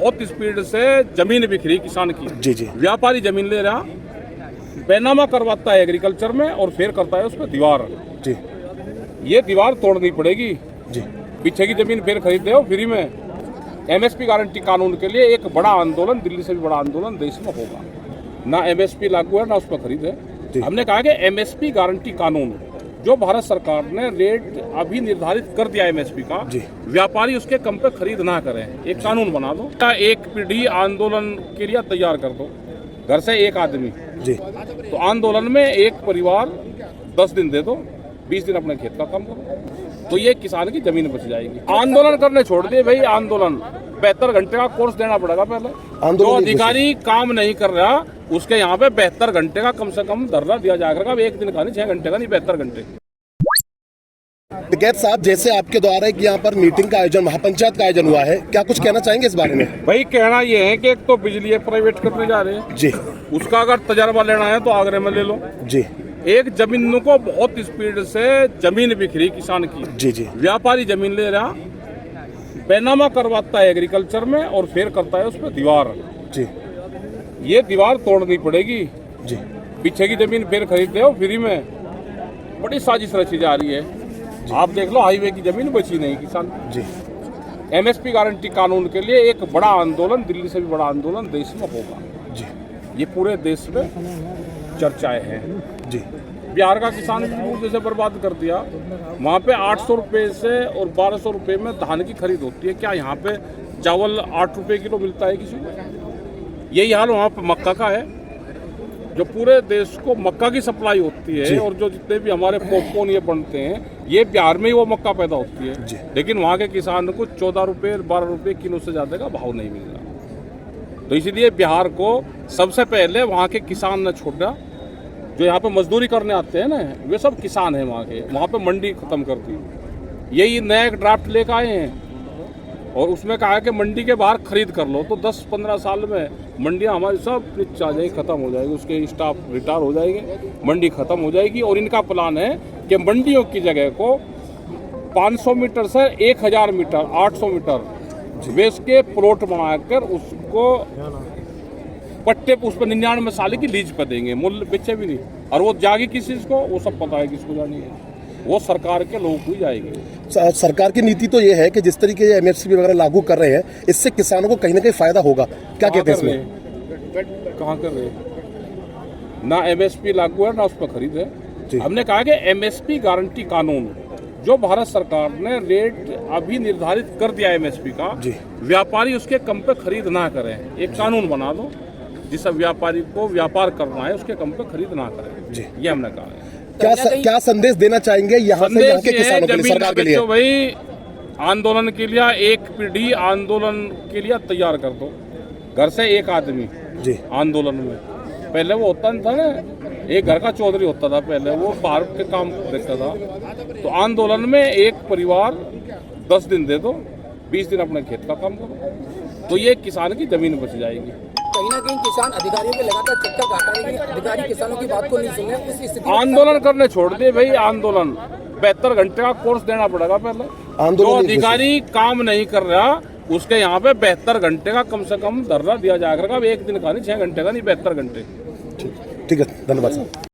बहुत स्पीड से जमीन बिक रही किसान की। जी जी। व्यापारी जमीन ले रहा, बैनामा करवाता है एग्रीकल्चर में और फिर करता है उस पर दीवार। जी ये दीवार तोड़नी पड़ेगी जी। पीछे की जमीन फिर खरीदते हो फ्री में। एमएसपी गारंटी कानून के लिए एक बड़ा आंदोलन, दिल्ली से भी बड़ा आंदोलन देश में होगा। ना एमएसपी लागू है ना उस पर खरीद है। हमने कहा कि एमएसपी गारंटी कानून जो भारत सरकार ने रेट अभी निर्धारित कर दिया एमएसपी का, व्यापारी उसके कम पे खरीद ना करें, एक कानून बना दो। एक पीढ़ी आंदोलन के लिए तैयार कर दो, घर से एक आदमी जी। तो आंदोलन में एक परिवार 10 दिन दे दो, 20 दिन अपने खेत का काम करो, तो ये किसान की जमीन बच जाएगी। आंदोलन करने छोड़ दिए भाई, आंदोलन 72 घंटे का कोर्स देना पड़ेगा पहले। जो अधिकारी काम नहीं कर रहा उसके यहाँ पे 72 घंटे का कम से कम धरना दिया जाएगा। एक दिन का नहीं, 6 घंटे का नहीं, 72 घंटे। टिकैत साहब, जैसे आपके द्वारा एक यहाँ पर मीटिंग का आयोजन, महापंचायत का आयोजन हुआ है, क्या कुछ कहना चाहेंगे इस बारे में? भाई कहना ये है कि एक तो बिजली प्राइवेट करने जा रहे हैं जी, उसका अगर तजर्बा लेना है तो आगरे में ले लो जी। एक जमीन को बहुत स्पीड से जमीन बिक रही किसान की। जी जी। व्यापारी जमीन ले रहा, बैनामा करवाता है एग्रीकल्चर में और फिर करता है उस पर दीवार। जी। ये दीवार तोड़नी पड़ेगी जी। पीछे की जमीन फिर खरीदते हो फ्री में। बड़ी साजिश रची जा रही है। आप देख लो, हाईवे की जमीन बची नहीं किसान जी। एमएसपी गारंटी कानून के लिए एक बड़ा आंदोलन, दिल्ली से भी बड़ा आंदोलन देश में होगा जी। ये पूरे देश में चर्चाएं हैं जी। बिहार का किसान जैसे बर्बाद कर दिया, वहाँ पे 800 रुपये से और 1200 रुपये में धान की खरीद होती है। क्या यहाँ पे चावल 8 रुपये किलो मिलता है किसी को? यही हाल वहाँ पे मक्का का है। जो पूरे देश को मक्का की सप्लाई होती है और जो जितने भी हमारे पॉपकॉर्न ये बनते हैं, ये बिहार में ही वो मक्का पैदा होती है। लेकिन वहाँ के किसान को 14 रुपये 12 रुपये किलो से ज़्यादा का भाव नहीं मिल रहा। तो इसीलिए बिहार को सबसे पहले वहाँ के किसान ने छोड़ा। जो यहाँ पे मजदूरी करने आते हैं ना, वे सब किसान हैं वहाँ के। वहाँ पे मंडी खत्म कर दी। यही नया एक ड्राफ्ट लेकर आए हैं और उसमें कहा है कि मंडी के बाहर खरीद कर लो। तो 10-15 साल में मंडियाँ हमारी सब नीचे आ जाएगी, खत्म हो जाएगी, उसके स्टाफ रिटायर हो जाएंगे, मंडी खत्म हो जाएगी। और इनका प्लान है कि मंडियों की जगह को 500 मीटर से 1000 मीटर 800 मीटर बेच के प्लॉट बनाकर उसको पट्टे उस पर 99 साल की लीज पर देंगे, मूल्य बेचे भी नहीं। और वो जाएगी किस चीज को, वो सब पता है किसको जानी है, वो सरकार के लोगों को ही जाएगी। सरकार की नीति तो ये है कि जिस तरीके से एमएसपी वगैरह लागू कर रहे हैं, इससे किसानों को कहीं ना कहीं फायदा होगा। क्या कहते हैं इसमें? कहाँ कर रहे हैं? ना एमएसपी लागू है ना उस पर खरीद है। हमने कहा कि एमएसपी गारंटी कानून जो भारत सरकार ने रेट अभी निर्धारित कर दिया एमएसपी का, व्यापारी उसके कम पे खरीद ना करें, एक कानून बना दो जिस व्यापारी को व्यापार करना है उसके कम पे खरीद ना करें। ये हमने कहा है। क्या संदेश देना चाहेंगे यहाँ से यहाँ के किसानों के लिए, सरकार के लिए? भाई आंदोलन के लिए एक पीढ़ी आंदोलन के लिए तैयार कर दो, घर से एक आदमी जी। आंदोलन में पहले वो होता नहीं था ना, एक घर का चौधरी होता था पहले, वो बाहर के काम देखता था। तो आंदोलन में एक परिवार 10 दिन दे दो, 20 दिन अपने खेत का काम करो, तो ये किसान की जमीन बच जाएगी। कहीं ना कहीं किसान अधिकारियों के लगातार चक्कर काट रहे हैं, अधिकारी किसानों की बात को नहीं सुन रहे। इस स्थिति आंदोलन करने छोड़ दिए भाई, आंदोलन 72 घंटे का कोर्स देना पड़ेगा पहले। जो अधिकारी काम नहीं कर रहा उसके यहाँ पे 72 घंटे का कम से कम धरना दिया जाएगा। एक दिन का नहीं, 6 घंटे का नहीं, 72 घंटे। ठीक है, धन्यवाद सर।